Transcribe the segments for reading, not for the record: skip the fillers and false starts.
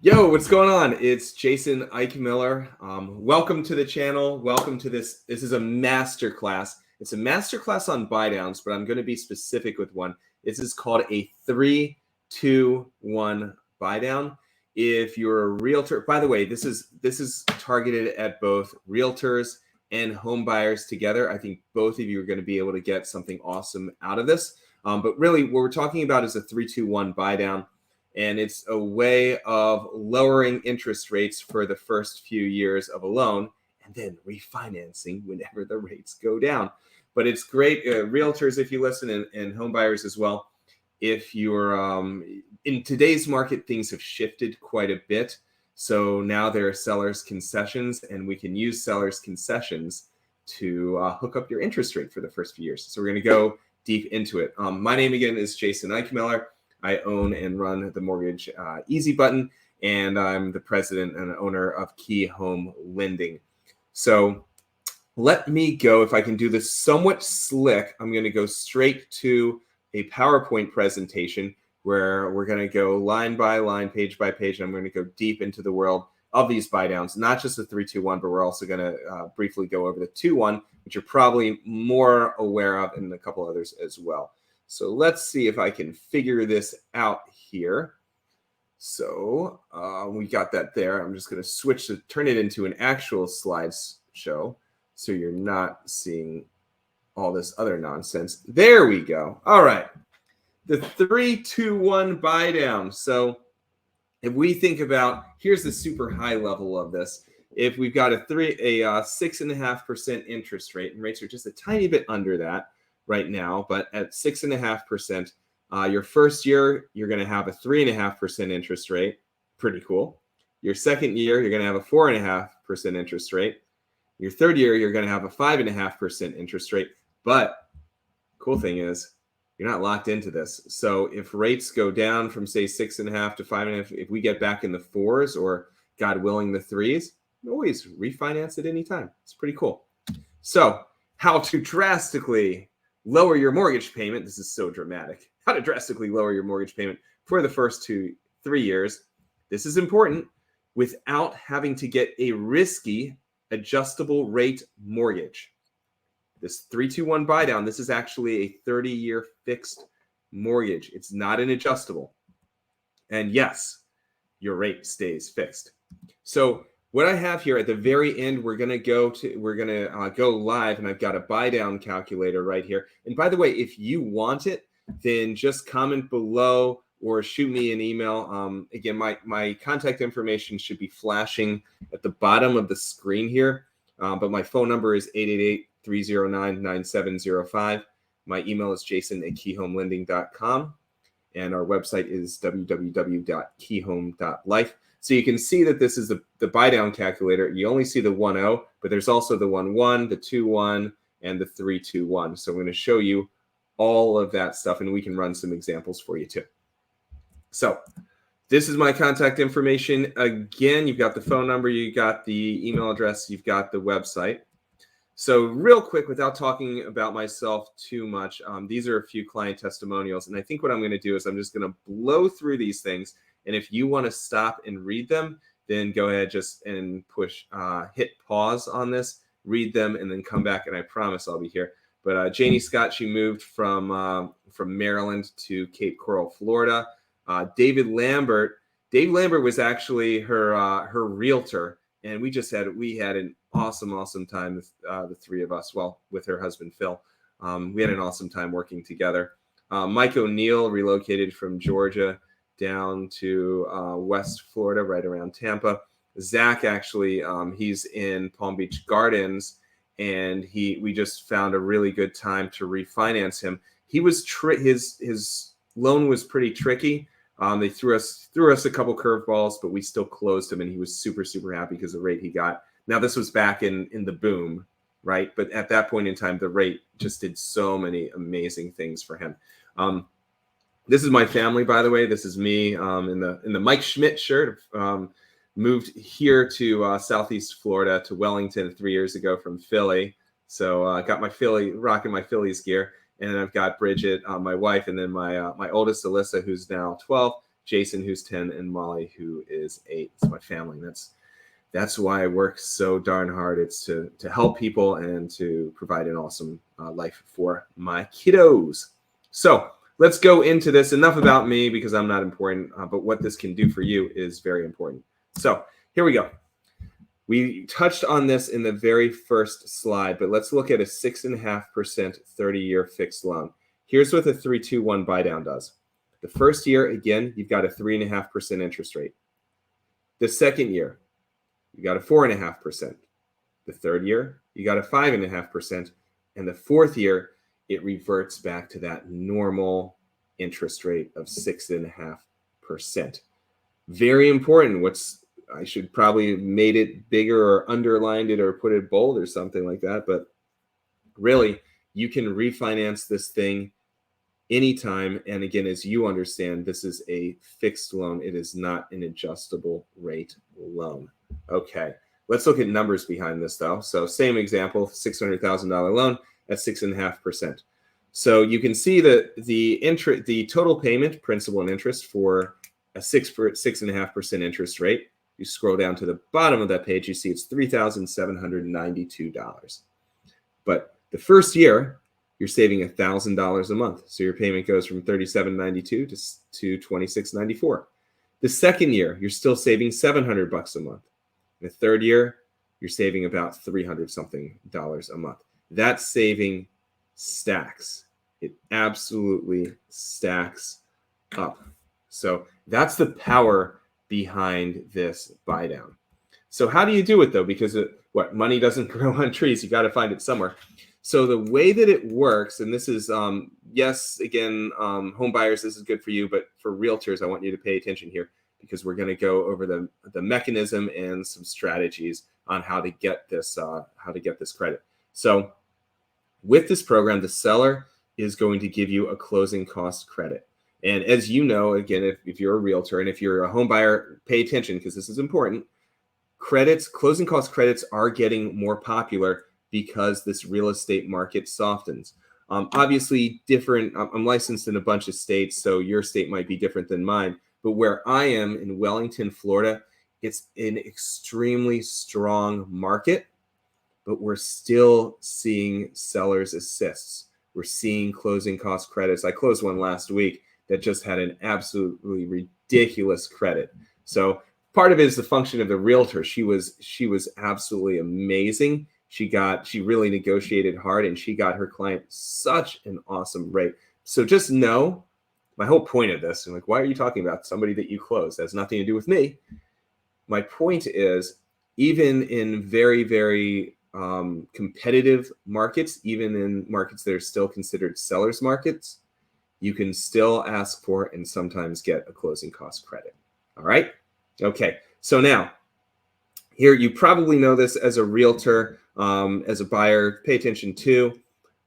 Yo, what's going on? It's Jason Eichmiller. Welcome to the channel. Welcome to this. This is a masterclass. It's a masterclass on buy downs, but I'm going to be specific with one. This is called a 3-2-1 buy down. If you're a realtor, by the way, this is targeted at both realtors and home buyers together. I think both of you are going to be able to get something awesome out of this. But really, what we're talking about is a 3-2-1 buy down. And it's a way of lowering interest rates for the first few years of a loan and then refinancing whenever the rates go down. But it's great, realtors, if you listen, and home buyers as well. If you're in today's market, things have shifted quite a bit. So now there are sellers' concessions, and we can use sellers' concessions to hook up your interest rate for the first few years. So we're going to go deep into it. My name again is Jason Eichmiller. I own and run the Mortgage Easy Button, and I'm the president and owner of Key Home Lending. So let me go. If I can do this somewhat slick, I'm going to go straight to a PowerPoint presentation where we're going to go line by line, page by page, and I'm going to go deep into the world of these buy downs, not just the 3-2-1, but we're also going to briefly go over the 2-1, which you're probably more aware of, and a couple others as well. So let's see if I can figure this out here. So we got that there. I'm just going to switch to turn it into an actual slideshow so you're not seeing all this other nonsense. There we go. All right. The 3-2-1 buy down. So if we think about, here's the super high level of this. If we've got a 6.5% interest rate, and rates are just a tiny bit under that right now, but at 6.5%, your first year, you're going to have a 3.5% interest rate. Pretty cool. Your second year, you're going to have a 4.5% interest rate. Your third year, you're going to have a 5.5% interest rate. But cool thing is, you're not locked into this. So if rates go down from, say, 6.5 to 5.5, if we get back in the 4s or, God willing, the 3s, you can always refinance at any time. It's pretty cool. So how to drastically lower your mortgage payment. This is so dramatic. How to drastically lower your mortgage payment for the first 2-3 years. This is important without having to get a risky adjustable rate mortgage. This 3-2-1 buy down, this is actually a 30-year fixed mortgage. It's not an adjustable. And yes, your rate stays fixed. So what I have here at the very end, we're gonna go live, and I've got a buy down calculator right here. And by the way, if you want it, then just comment below or shoot me an email. Again, my contact information should be flashing at the bottom of the screen here. But my phone number is 888-309-9705. My email is jason@keyhomelending.com, and our website is www.keyhome.life. So you can see that this is the buy down calculator. You only see the 1-0, but there's also the 1-1, the 2-1, and the 3-2-1. So I'm going to show you all of that stuff, and we can run some examples for you too. So this is my contact information. Again, you've got the phone number, you got the email address, you've got the website. So real quick, without talking about myself too much, these are a few client testimonials. And I think what I'm going to do is I'm just going to blow through these things. And if you want to stop and read them, then go ahead just and hit pause on this, read them, and then come back. And I promise I'll be here. But Janie Scott, she moved from Maryland to Cape Coral, Florida. Dave Lambert was actually her realtor, and we had an awesome time with the three of us. Well, with her husband Phil, we had an awesome time working together. Mike O'Neill relocated from Georgia down to West Florida, right around Tampa. Zach actually, he's in Palm Beach Gardens, and we just found a really good time to refinance him. He was his loan was pretty tricky. They threw us a couple curveballs, but we still closed him, and he was super happy because of the rate he got. Now this was back in the boom, right? But at that point in time, the rate just did so many amazing things for him. This is my family, by the way. This is me in the Mike Schmidt shirt. Moved here to Southeast Florida, to Wellington 3 years ago from Philly. So got rocking my Phillies gear. And then I've got Bridget, my wife, and then my oldest, Alyssa, who's now 12, Jason, who's 10, and Molly, who is 8. It's my family. That's why I work so darn hard. It's to help people and to provide an awesome life for my kiddos. So let's go into this. Enough about me because I'm not important, but what this can do for you is very important. So here we go. We touched on this in the very first slide, but let's look at a 6.5% 30-year fixed loan. Here's what the 3-2-1 buy down does. The first year, again, you've got a 3.5% interest rate. The second year, you got a 4.5%. The third year, you got a 5.5%. And the fourth year, it reverts back to that normal interest rate of 6.5%. Very important. I should probably have made it bigger or underlined it or put it bold or something like that. But really, you can refinance this thing anytime. And again, as you understand, this is a fixed loan. It is not an adjustable rate loan. Okay, let's look at numbers behind this though. So same example, $600,000 loan at 6.5%. So you can see that the total payment, principal and interest for a 6.5% interest rate. You scroll down to the bottom of that page, you see it's $3,792. But the first year, you're saving $1,000 a month. So your payment goes from $37.92 to $26.94. The second year, you're still saving $700 a month. The third year, you're saving about $300-something a month. That saving stacks. It absolutely stacks up. So that's the power behind this buy down. So how do you do it though? Because money doesn't grow on trees. You got to find it somewhere. So the way that it works, and this is, yes, again, home buyers, this is good for you, but for realtors, I want you to pay attention here because we're going to go over the mechanism and some strategies on how to get this credit. So with this program, the seller is going to give you a closing cost credit. And as you know, again, if you're a realtor and if you're a home buyer, pay attention because this is important. Closing cost credits are getting more popular because this real estate market softens. Obviously, I'm licensed in a bunch of states, so your state might be different than mine. But where I am in Wellington, Florida, it's an extremely strong market, but we're still seeing sellers assists. We're seeing closing cost credits. I closed one last week that just had an absolutely ridiculous credit. So part of it is the function of the realtor. She was absolutely amazing. She really negotiated hard and she got her client such an awesome rate. So just know my whole point of this, and like, why are you talking about somebody that you closed? That has nothing to do with me. My point is, even in very, very competitive markets, even in markets that are still considered sellers markets, you can still ask for and sometimes get a closing cost credit. All right. Okay. So now here, you probably know this as a realtor, as a buyer, pay attention too.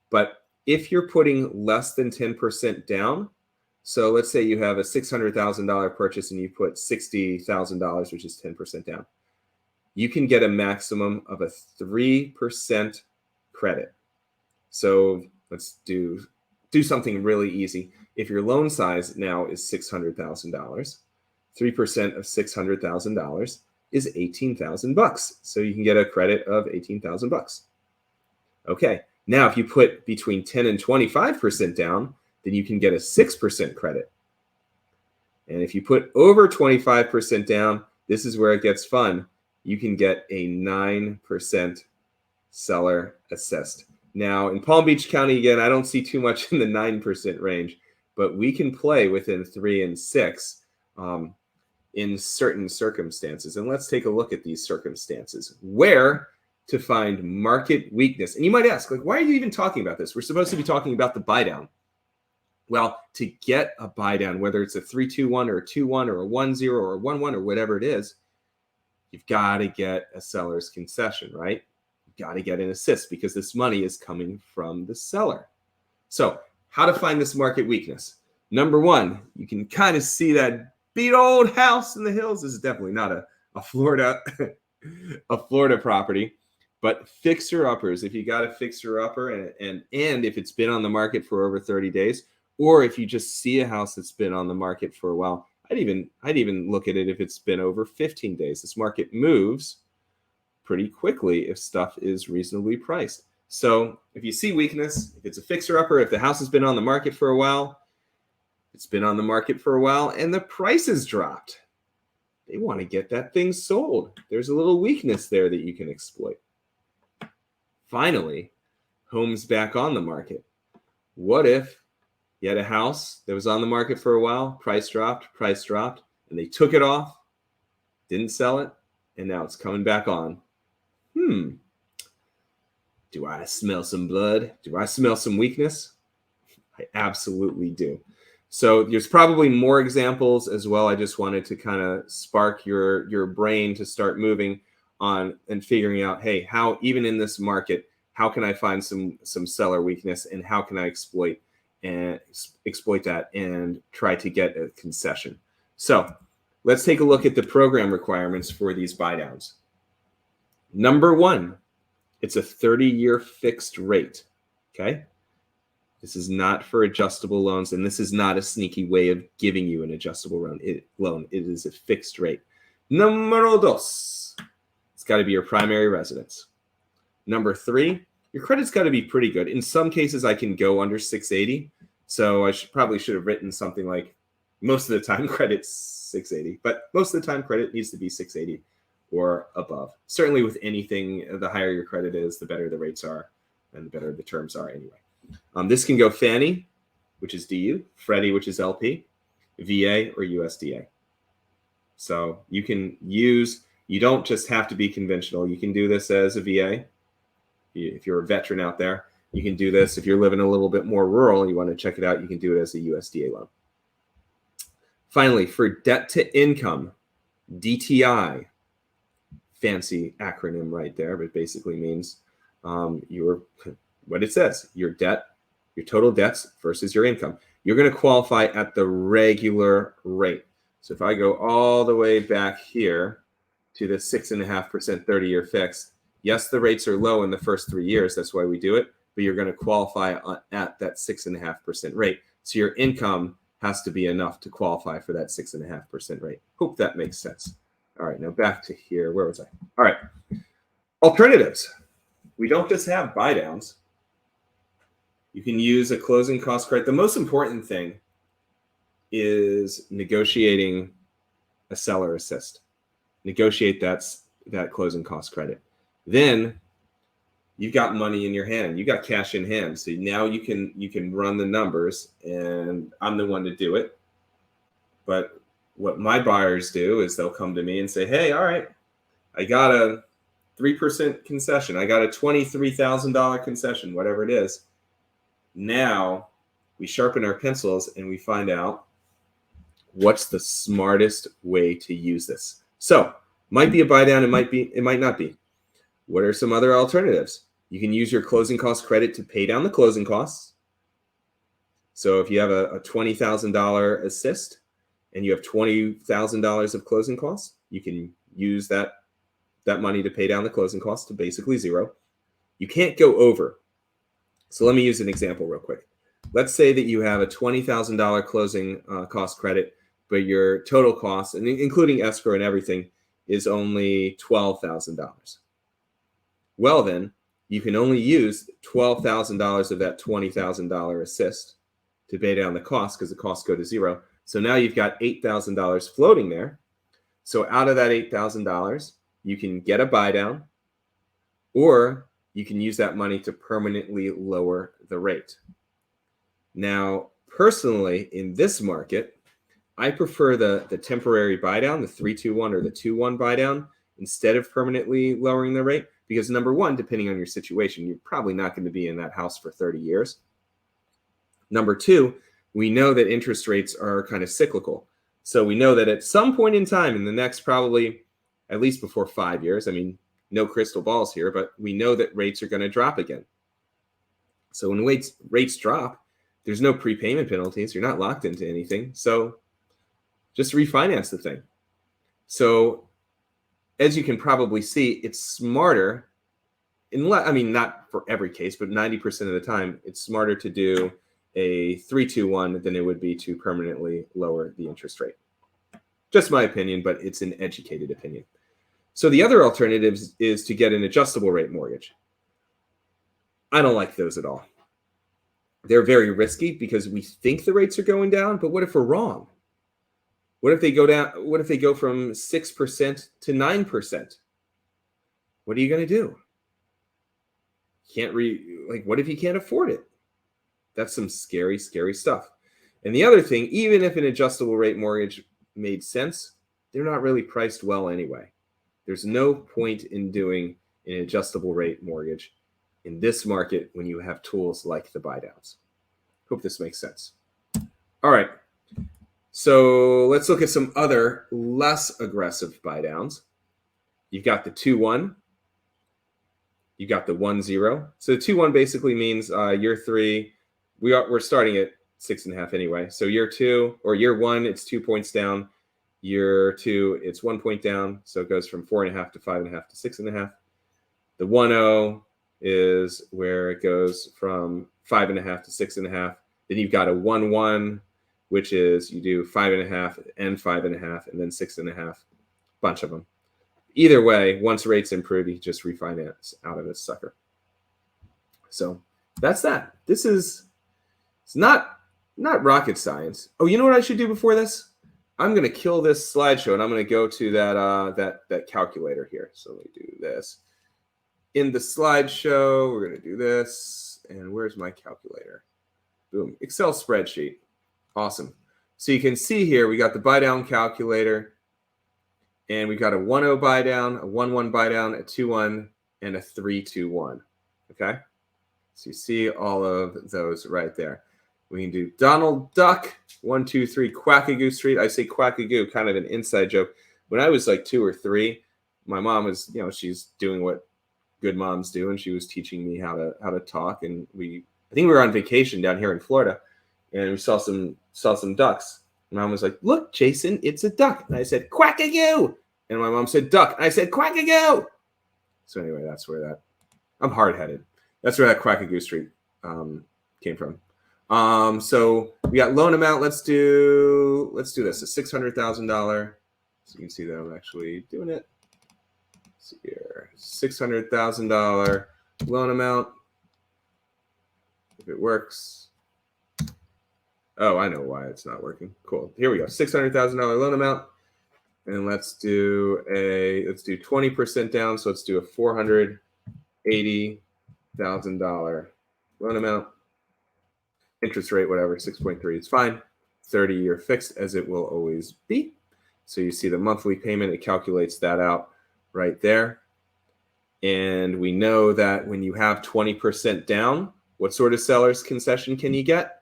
But if you're putting less than 10% down, so let's say you have a $600,000 purchase and you put $60,000, which is 10% down, you can get a maximum of a 3% credit. So let's do something really easy. If your loan size now is $600,000, 3% of $600,000 is $18,000. So you can get a credit of $18,000. Okay. Now, if you put between 10 and 25% down, then you can get a 6% credit. And if you put over 25% down, this is where it gets fun. You can get a 9% seller assist. Now, in Palm Beach County, again, I don't see too much in the 9% range, but we can play within 3 and 6 in certain circumstances. And let's take a look at these circumstances. Where to find market weakness. And you might ask, like, why are you even talking about this? We're supposed to be talking about the buy down. Well, to get a buy down, whether it's a 3-2-1 or a 2-1 or a 1-0 or a 1-1 or whatever it is, you've got to get a seller's concession, right? You've got to get an assist because this money is coming from the seller. So how to find this market weakness? Number one, you can kind of see that beat old house in the hills. This is definitely not a Florida a Florida property, but fixer-uppers. If you got a fixer-upper and if it's been on the market for over 30 days, or if you just see a house that's been on the market for a while I'd even look at it if it's been over 15 days. This market moves pretty quickly if stuff is reasonably priced. So if you see weakness, if it's a fixer-upper, if the house has been on the market for a while, it's been on the market for a while and the price has dropped, they want to get that thing sold. There's a little weakness there that you can exploit. Finally, homes back on the market. What if you had a house that was on the market for a while, price dropped, and they took it off, didn't sell it, and now it's coming back on? Do I smell some blood? Do I smell some weakness? I absolutely do. So there's probably more examples as well. I just wanted to kind of spark your brain to start moving on and figuring out, hey, how, even in this market, how can I find some seller weakness, and how can I exploit that and try to get a concession? So let's take a look at the program requirements for these buy downs. Number one, it's a 30-year fixed rate. Okay. This is not for adjustable loans, and this is not a sneaky way of giving you an adjustable loan. It is a fixed rate. Numero dos, it's got to be your primary residence. Number three, your credit's got to be pretty good. In some cases, I can go under 680. So I probably should have written something like, most of the time credit's 680, but most of the time credit needs to be 680 or above. Certainly with anything, the higher your credit is, the better the rates are and the better the terms are anyway. This can go Fannie, which is DU, Freddie, which is LP, VA, or USDA. So you can use, you don't just have to be conventional. You can do this as a VA. If you're a veteran out there, you can do this. If you're living a little bit more rural and you want to check it out, you can do it as a USDA loan. Finally, for debt to income, DTI, fancy acronym right there, but basically means what it says, your debt, your total debts versus your income. You're going to qualify at the regular rate. So if I go all the way back here to the 6.5% 30-year fix, yes, the rates are low in the first 3 years. That's why we do it. But you're going to qualify at that 6.5% rate. So your income has to be enough to qualify for that 6.5% rate. Hope that makes sense. All right, now back to here. Where was I? All right. Alternatives. We don't just have buy downs. You can use a closing cost credit. The most important thing is negotiating a seller assist. Negotiate that closing cost credit. Then you've got money in your hand. You got cash in hand. So now you can run the numbers, and I'm the one to do it. But what my buyers do is they'll come to me and say, hey, all right, I got a 3% concession. I got a $23,000 concession, whatever it is. Now we sharpen our pencils and we find out what's the smartest way to use this. So might be a buy down. It might not be. What are some other alternatives? You can use your closing cost credit to pay down the closing costs. So if you have a $20,000 assist and you have $20,000 of closing costs, you can use that money to pay down the closing costs to basically zero. You can't go over. So let me use an example real quick. Let's say that you have a $20,000 closing cost credit, but your total cost, and including escrow and everything, is only $12,000. Well, then you can only use $12,000 of that $20,000 assist to pay down the cost, because the costs go to zero. So now you've got $8,000 floating there. So out of that $8,000, you can get a buy down, or you can use that money to permanently lower the rate. Now, personally, in this market, I prefer the temporary buy down, the 3-2-1 or the 2-1 buy down, instead of permanently lowering the rate. Because number one, depending on your situation, you're probably not going to be in that house for 30 years. Number two, we know that interest rates are kind of cyclical. So we know that at some point in time in the next, probably at least before 5 years, I mean, no crystal balls here, but we know that rates are going to drop again. So when rates drop, there's no prepayment penalties. You're not locked into anything. So just refinance the thing. So as you can probably see, it's smarter, not for every case, but 90% of the time, it's smarter to do a 3-2-1 than it would be to permanently lower the interest rate. Just my opinion, but it's an educated opinion. So the other alternative is to get an adjustable rate mortgage. I don't like those at all. They're very risky because we think the rates are going down, but what if we're wrong? What if they go down? What if they go from 6% to 9%? What are you going to do? What if you can't afford it? That's some scary, scary stuff. And the other thing, even if an adjustable rate mortgage made sense, they're not really priced well anyway. There's no point in doing an adjustable rate mortgage in this market when you have tools like the buy downs. Hope this makes sense. All right. So let's look at some other less aggressive buy downs. You've got the 2-1. You got the 1-0. So the 2-1 basically means year 3, we're starting at 6.5 anyway. So year 2 or year 1, it's 2 points down. Year 2, it's 1 point down. So it goes from 4.5 to 5.5 to 6.5. The 1-0 is where it goes from 5.5 to 6.5. Then you've got a 1-1, which is you do 5.5 and 5.5 and then 6.5, bunch of them. Either way, once rates improve, you just refinance out of this sucker. So that's that. It's not rocket science. Oh, you know what I should do before this? I'm going to kill this slideshow and I'm going to go to that calculator here. So let me do this. In the slideshow, we're going to do this. And where's my calculator? Boom. Excel spreadsheet. Awesome. So you can see here, we got the buy down calculator. And we've got a 1-0 buy down, a 1-1 buy down, a 2-1, and a 3-2-1. Okay? So you see all of those right there. We can do Donald Duck, 1, 2, 3, Quackagoo Street. I say Quackagoo, kind of an inside joke. When I was like 2 or 3, my mom was, she's doing what good moms do, and she was teaching me how to talk. And I think we were on vacation down here in Florida, and we saw some ducks. Mom was like, "Look, Jason, it's a duck." And I said, "Quackagoo." And my mom said, "Duck." And I said, "Quackagoo." So anyway, that's where I'm hard-headed. That's where that Quackagoo Street came from. So we got loan amount. Let's do this, a $600,000. So you can see that I'm actually doing it. Let's see here, $600,000 loan amount. If it works. Oh, I know why it's not working. Cool. Here we go. $600,000 loan amount. And let's do 20% down. So let's do a $480,000 loan amount. Interest rate, whatever, 6.3 is fine. 30-year fixed, as it will always be. So you see the monthly payment, it calculates that out right there. And we know that when you have 20% down, what sort of seller's concession can you get?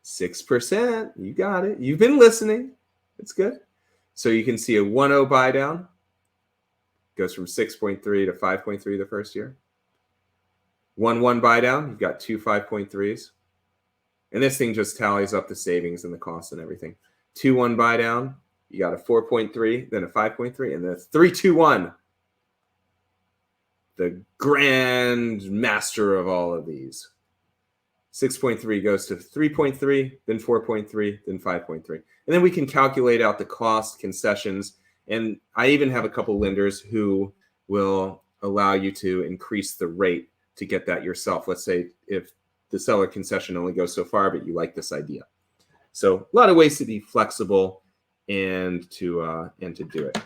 6%. You got it. You've been listening. It's good. So you can see a 1-0 buy down goes from 6.3 to 5.3 the first year. 1-1 buy down, you've got 2 5.3s. And this thing just tallies up the savings and the costs and everything. 2-1 buy down, you got a 4.3, then a 5.3, and then a 3-2-1. The grand master of all of these. 6.3 goes to 3.3, then 4.3, then 5.3. And then we can calculate out the cost, concessions, and I even have a couple lenders who will allow you to increase the rate to get that yourself. Let's say if the seller concession only goes so far, but you like this idea. So a lot of ways to be flexible and to do it.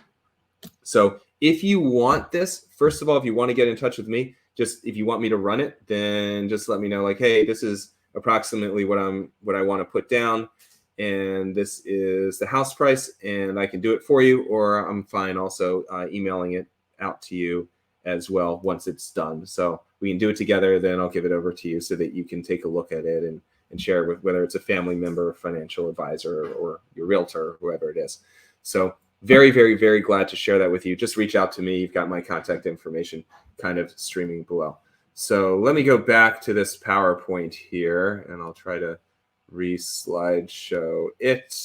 So if you want this, first of all, if you want to get in touch with me, just if you want me to run it, then just let me know, like, hey, this is approximately what I want to put down, and this is the house price, and I can do it for you, or I'm fine also emailing it out to you as well once it's done. So we can do it together, then I'll give it over to you so that you can take a look at it and share it with whether it's a family member, financial advisor, or your realtor, or whoever it is. So very, very, very glad to share that with you. Just reach out to me. You've got my contact information kind of streaming below. So let me go back to this PowerPoint here, and I'll try to re-slide show it.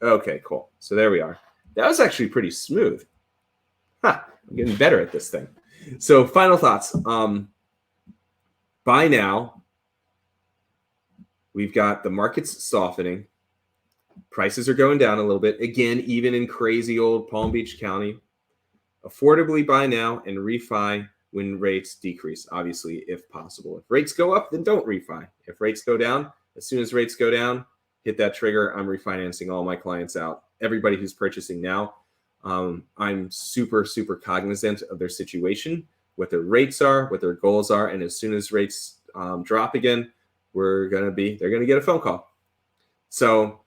Okay, cool. So there we are. That was actually pretty smooth. I'm getting better at this thing. So final thoughts. By now, we've got the markets softening. prices are going down a little bit. Again, even in crazy old Palm Beach County, affordably buy now and refi when rates decrease, obviously, if possible. If rates go up, then don't refi. If rates go down, as soon as rates go down, hit that trigger. I'm refinancing all my clients out. Everybody who's purchasing now, I'm super, super cognizant of their situation, what their rates are, what their goals are. And as soon as rates drop again, they're going to get a phone call. So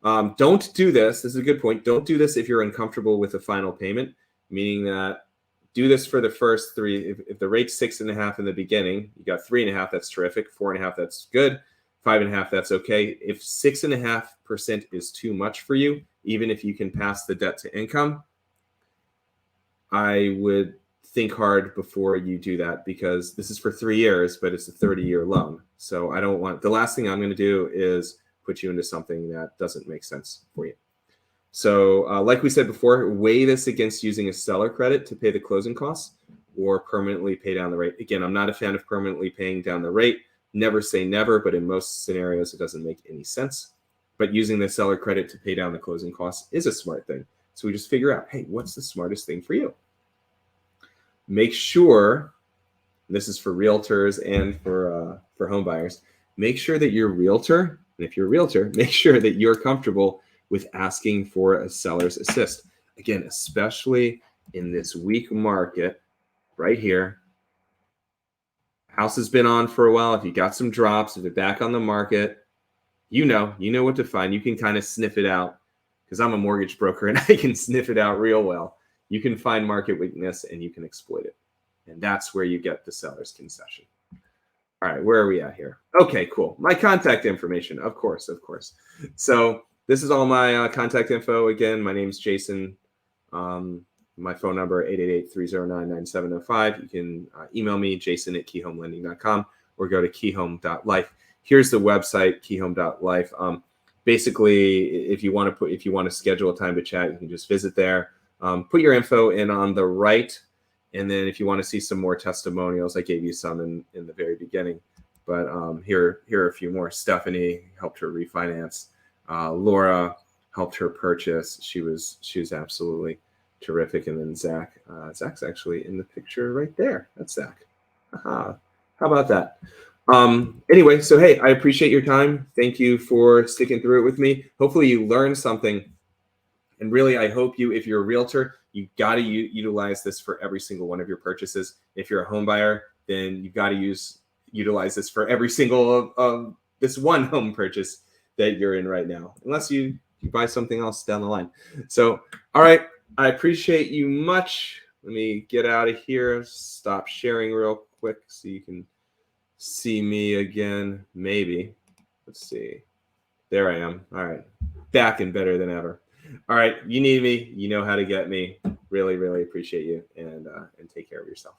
don't do this. This is a good point. Don't do this if you're uncomfortable with the final payment, meaning that do this for the first three. If the rate's 6.5 in the beginning, you got 3.5, that's terrific. 4.5, that's good. 5.5, that's okay. If 6.5% is too much for you, even if you can pass the debt to income, I would think hard before you do that, because this is for 3 years, but it's a 30-year loan. So I don't want, the last thing I'm going to do is put you into something that doesn't make sense for you. So like we said before, weigh this against using a seller credit to pay the closing costs or permanently pay down the rate. Again, I'm not a fan of permanently paying down the rate. Never say never, but in most scenarios, it doesn't make any sense. But using the seller credit to pay down the closing costs is a smart thing. So we just figure out, hey, what's the smartest thing for you? Make sure, this is for realtors and for home buyers, make sure that your realtor, and if you're a realtor, make sure that you're comfortable with asking for a seller's assist. Again, especially in this weak market right here. House has been on for a while. If you got some drops, if they're back on the market, you know what to find. You can kind of sniff it out, because I'm a mortgage broker and I can sniff it out real well. You can find market weakness and you can exploit it. And that's where you get the seller's concession. All right, where are we at here? Okay, cool. My contact information, of course. So this is all my contact info. Again, my name's Jason. My phone number, 888-309-9705. You can email me, jason@keyhomelending.com, or go to keyhome.life. Here's the website, keyhome.life. Basically, if you want to schedule a time to chat, you can just visit there. Put your info in on the right. And then if you want to see some more testimonials, I gave you some in the very beginning. But here are a few more. Stephanie helped her refinance. Laura helped her purchase. She was absolutely terrific. And then Zach. Zach's actually in the picture right there. That's Zach. Aha. How about that? Anyway, so hey, I appreciate your time. Thank you for sticking through it with me. Hopefully you learned something. And really, I hope if you're a realtor, you got to utilize this for every single one of your purchases. If you're a home buyer, then you've got to utilize this for every single of this one home purchase that you're in right now, unless you buy something else down the line. So, all right, I appreciate you much. Let me get out of here, stop sharing real quick so you can see me again, maybe. Let's see. There I am. All right, back and better than ever. All right, you need me. You know how to get me. Really, really appreciate you, and take care of yourself.